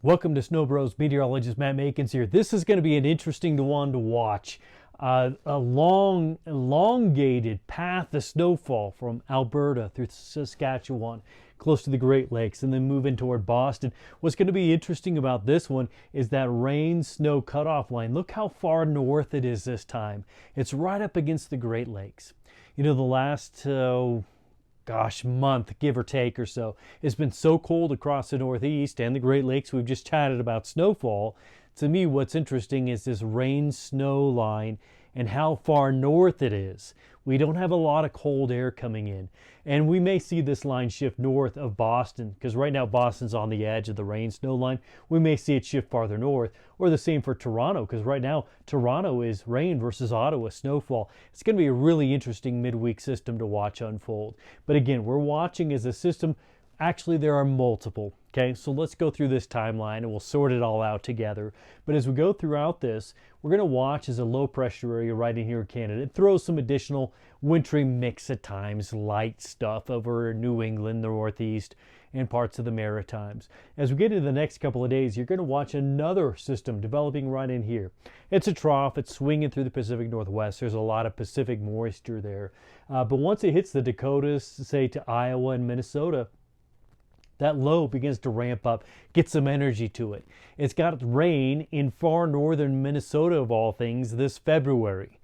Welcome to Snow Bros. Meteorologist Matt Makins here. This is going to be an interesting one to watch. A long, elongated path of snowfall from Alberta through Saskatchewan, close to the Great Lakes, and then moving toward Boston. What's going to be interesting about this one is that rain-snow cutoff line. Look how far north it is this time. It's right up against the Great Lakes. You know, the last month, give or take or so. It's been so cold across the Northeast and the Great Lakes. We've just chatted about snowfall. To me, what's interesting is this rain-snow line and how far north it is. We don't have a lot of cold air coming in. And we may see this line shift north of Boston, because right now Boston's on the edge of the rain-snow line. We may see it shift farther north, or the same for Toronto, because right now Toronto is rain versus Ottawa snowfall. It's going to be a really interesting midweek system to watch unfold. But again, we're watching as a system. Actually, there are multiple. Okay, so let's go through this timeline and we'll sort it all out together. But as we go throughout this, we're going to watch as a low pressure area right in here in Canada. It throws some additional wintry mix at times, light stuff over New England, the Northeast, and parts of the Maritimes. As we get into the next couple of days, you're going to watch another system developing right in here. It's a trough. It's swinging through the Pacific Northwest. There's a lot of Pacific moisture there. But once it hits the Dakotas, say to Iowa and Minnesota, that low begins to ramp up, get some energy to it. It's got rain in far northern Minnesota, of all things, this February.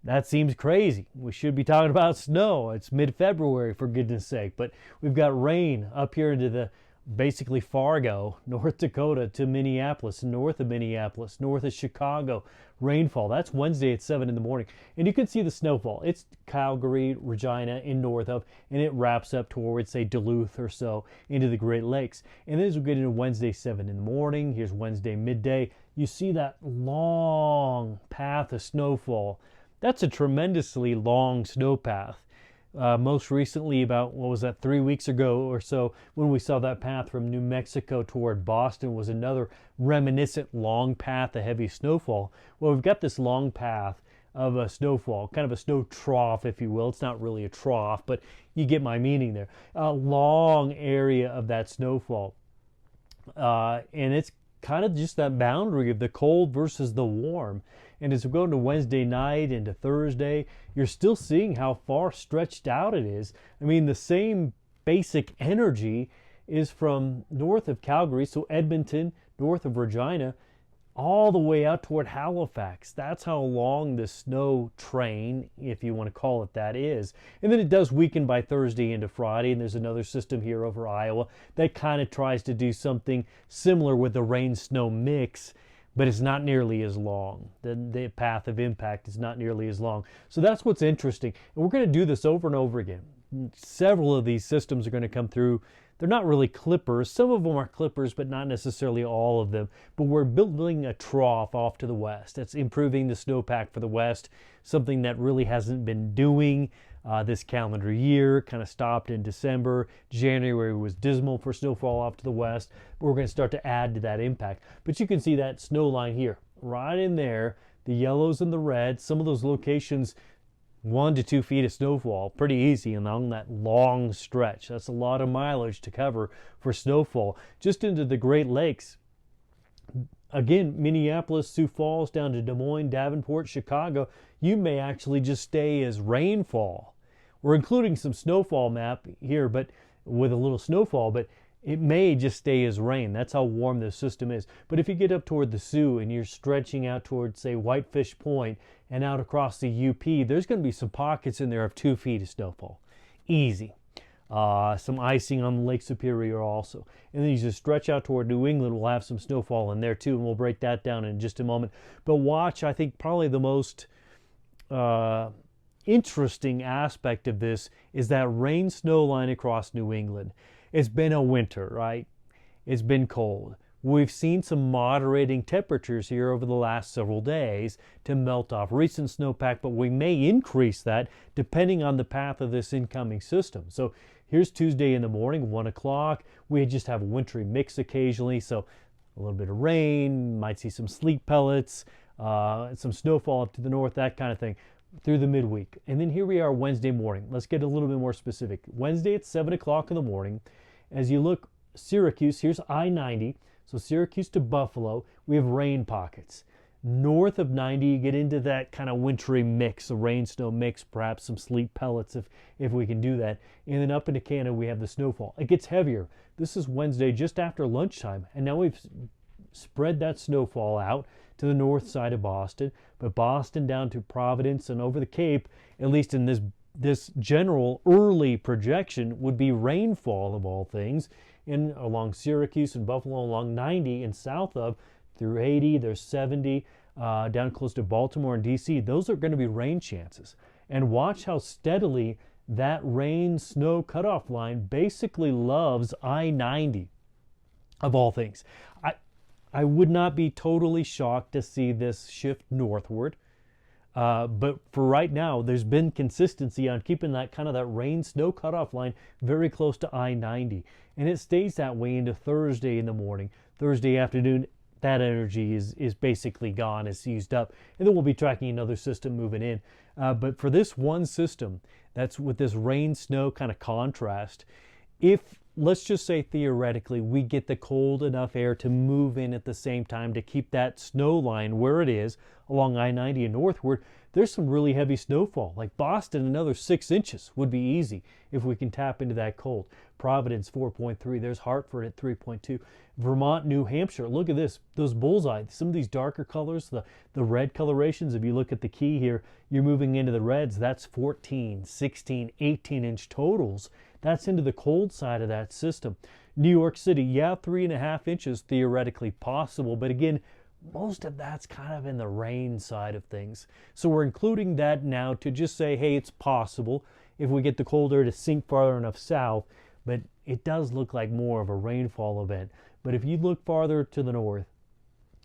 That seems crazy. We should be talking about snow. It's mid-February, for goodness sake. But we've got rain up here into the basically Fargo, North Dakota to Minneapolis, north of Minneapolis, north of Chicago. Rainfall. That's Wednesday at 7 in the morning. And you can see the snowfall. It's Calgary, Regina, and north of, and it wraps up towards, say, Duluth or so into the Great Lakes. And then as we get into Wednesday 7 in the morning, here's Wednesday midday, you see that long path of snowfall. That's a tremendously long snow path. Most recently, about, 3 weeks ago or so, when we saw that path from New Mexico toward Boston, was another reminiscent long path of heavy snowfall. Well, we've got this long path of a snowfall, kind of a snow trough, if you will. It's not really a trough, but you get my meaning there. A long area of that snowfall. And it's kind of just that boundary of the cold versus the warm. And as we go into Wednesday night into Thursday, you're still seeing how far stretched out it is. I mean, the same basic energy is from north of Calgary, so Edmonton, north of Regina, all the way out toward Halifax. That's how long the snow train, if you want to call it that, is. And then it does weaken by Thursday into Friday, and there's another system here over Iowa that kind of tries to do something similar with the rain-snow mix, but it's not nearly as long. The path of impact is not nearly as long. So that's what's interesting. And we're going to do this over and over again. Several of these systems are going to come through. They're not really clippers. Some of them are clippers, but not necessarily all of them. But we're building a trough off to the west. That's improving the snowpack for the west, something that really hasn't been doing this calendar year. Kind of stopped in December. January was dismal for snowfall off to the west. But we're going to start to add to that impact. But you can see that snow line here, right in there, the yellows and the reds. Some of those locations, 1 to 2 feet of snowfall, pretty easy along that long stretch. That's a lot of mileage to cover for snowfall. Just into the Great Lakes, again, Minneapolis, Sioux Falls, down to Des Moines, Davenport, Chicago, you may actually just stay as rainfall. We're including some snowfall map here, but with a little snowfall, but it may just stay as rain. That's how warm this system is. But if you get up toward the Sioux and you're stretching out toward, say, Whitefish Point and out across the UP, there's going to be some pockets in there of 2 feet of snowfall. Easy. Some icing on Lake Superior also. And then you just stretch out toward New England, we'll have some snowfall in there too, and we'll break that down in just a moment. But watch, I think probably the most interesting aspect of this is that rain-snow line across New England. It's been a winter, right? It's been cold. We've seen some moderating temperatures here over the last several days to melt off recent snowpack, but we may increase that depending on the path of this incoming system. So here's Tuesday in the morning, 1 o'clock. We just have a wintry mix occasionally, so a little bit of rain, might see some sleet pellets, some snowfall up to the north, that kind of thing, through the midweek. And then here we are Wednesday morning. Let's get a little bit more specific. Wednesday at 7 o'clock in the morning, as you look Syracuse, here's I-90, So Syracuse to Buffalo, we have rain pockets. North of 90, you get into that kind of wintry mix, a rain-snow mix, perhaps some sleet pellets if we can do that. And then up into Canada, we have the snowfall. It gets heavier. This is Wednesday just after lunchtime, and now we've spread that snowfall out to the north side of Boston, but Boston down to Providence and over the Cape, at least in this general early projection, would be rainfall of all things, and along Syracuse and Buffalo along 90 and south of through 80, there's 70, down close to Baltimore and D.C. Those are going to be rain chances. And watch how steadily that rain-snow cutoff line basically loves I-90, of all things. I would not be totally shocked to see this shift northward. But for right now, there's been consistency on keeping that kind of that rain-snow cutoff line very close to I-90. And it stays that way into Thursday in the morning. Thursday afternoon, that energy is basically gone, it's used up. And then we'll be tracking another system moving in. But for this one system, that's with this rain-snow kind of contrast, if, let's just say theoretically, we get the cold enough air to move in at the same time to keep that snow line where it is along I-90 and northward, there's some really heavy snowfall. Like Boston, another 6 inches would be easy if we can tap into that cold. Providence, 4.3. There's Hartford at 3.2. Vermont, New Hampshire. Look at this, those bullseye. Some of these darker colors, the red colorations, if you look at the key here, you're moving into the reds. That's 14, 16, 18-inch totals. That's into the cold side of that system. New York City, yeah, 3.5 inches theoretically possible, but again, most of that's kind of in the rain side of things. So we're including that now to just say, hey, it's possible if we get the cold air to sink farther enough south, but it does look like more of a rainfall event. But if you look farther to the north,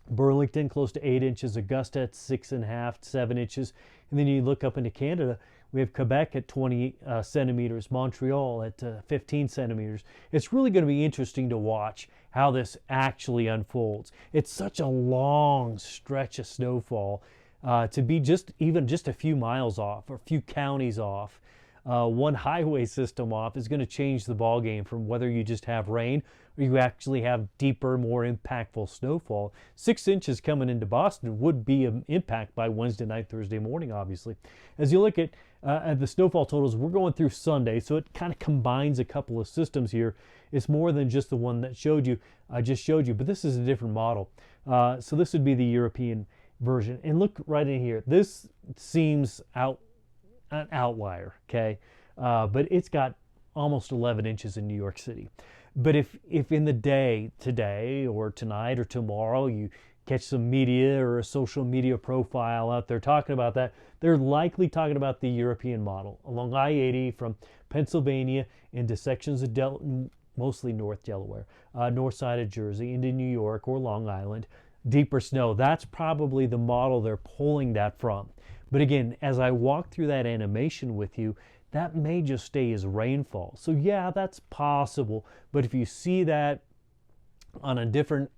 Burlington close to 8 inches, Augusta at 6.5, 7 inches, and then you look up into Canada, we have Quebec at 20 centimeters, Montreal at 15 centimeters. It's really going to be interesting to watch how this actually unfolds. It's such a long stretch of snowfall to be just a few miles off or a few counties off. One highway system off is going to change the ballgame from whether you just have rain or you actually have deeper, more impactful snowfall. 6 inches coming into Boston would be an impact by Wednesday night, Thursday morning, obviously. As you look at the snowfall totals, we're going through Sunday, so it kind of combines a couple of systems here. It's more than just the one that I just showed you, but this is a different model. So this would be the European version. And look right in here. This seems an outlier, okay? But it's got almost 11 inches in New York City. But if in the day, today or tonight or tomorrow, you catch some media or a social media profile out there talking about that, they're likely talking about the European model along I-80 from Pennsylvania into sections of mostly North Delaware, north side of Jersey into New York or Long Island, deeper snow. That's probably the model they're pulling that from. But again, as I walk through that animation with you, that may just stay as rainfall. So yeah, that's possible. But if you see that on a different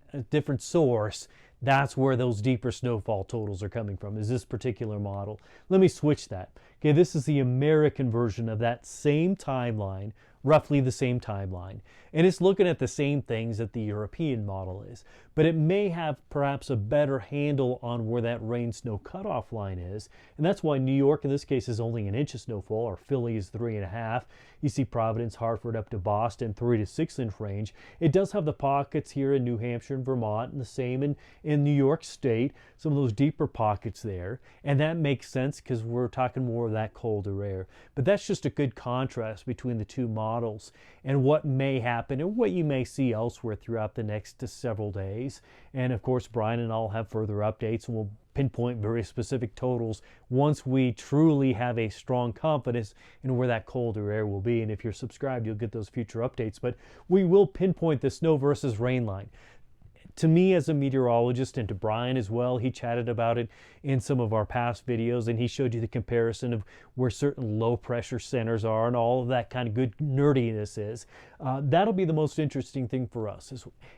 source, that's where those deeper snowfall totals are coming from, is this particular model. Let me switch that. Okay, this is the American version of that same timeline, roughly the same timeline. And it's looking at the same things that the European model is. But it may have perhaps a better handle on where that rain-snow cutoff line is. And that's why New York, in this case, is only an inch of snowfall, or Philly is 3.5. You see Providence, Hartford up to Boston, 3 to 6 inch range. It does have the pockets here in New Hampshire and Vermont, and the same in New York State, some of those deeper pockets there. And that makes sense because we're talking more of that colder air. But that's just a good contrast between the two models and what may happen and what you may see elsewhere throughout the next several days. And of course, Brian and I'll have further updates, and we'll pinpoint very specific totals once we truly have a strong confidence in where that colder air will be. And if you're subscribed, you'll get those future updates. But we will pinpoint the snow versus rain line. To me as a meteorologist, and to Brian as well, he chatted about it in some of our past videos, and he showed you the comparison of where certain low pressure centers are and all of that kind of good nerdiness is. That'll be the most interesting thing for us,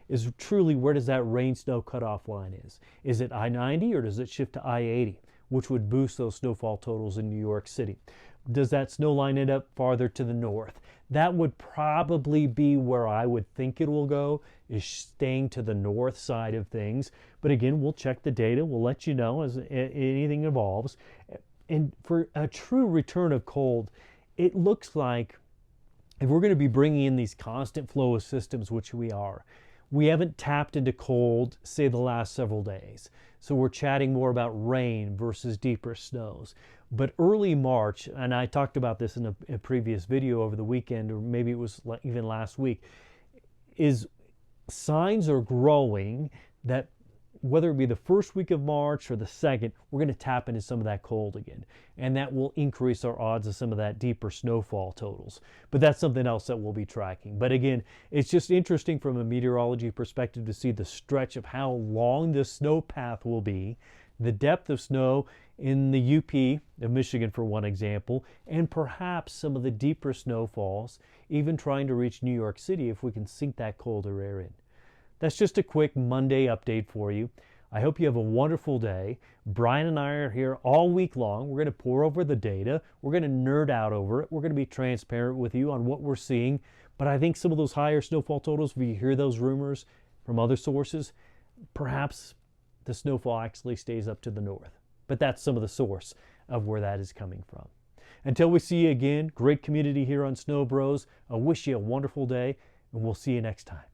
is truly where does that rain snow cutoff line is. Is it I-90 or does it shift to I-80, which would boost those snowfall totals in New York City? Does that snow line end up farther to the north? That would probably be where I would think it will go, is staying to the north side of things. But again, we'll check the data. We'll let you know as anything evolves. And for a true return of cold, it looks like if we're going to be bringing in these constant flow of systems, which we are, we haven't tapped into cold, say, the last several days. So we're chatting more about rain versus deeper snows. But early March, and I talked about this in a previous video over the weekend, or maybe it was even last week, is signs are growing that whether it be the first week of March or the second, we're going to tap into some of that cold again. And that will increase our odds of some of that deeper snowfall totals. But that's something else that we'll be tracking. But again, it's just interesting from a meteorology perspective to see the stretch of how long this snow path will be, the depth of snow in the UP of Michigan, for one example, and perhaps some of the deeper snowfalls, even trying to reach New York City if we can sink that colder air in. That's just a quick Monday update for you. I hope you have a wonderful day. Brian and I are here all week long. We're going to pour over the data. We're going to nerd out over it. We're going to be transparent with you on what we're seeing. But I think some of those higher snowfall totals, if you hear those rumors from other sources, perhaps the snowfall actually stays up to the north. But that's some of the source of where that is coming from. Until we see you again, great community here on Snow Bros. I wish you a wonderful day, and we'll see you next time.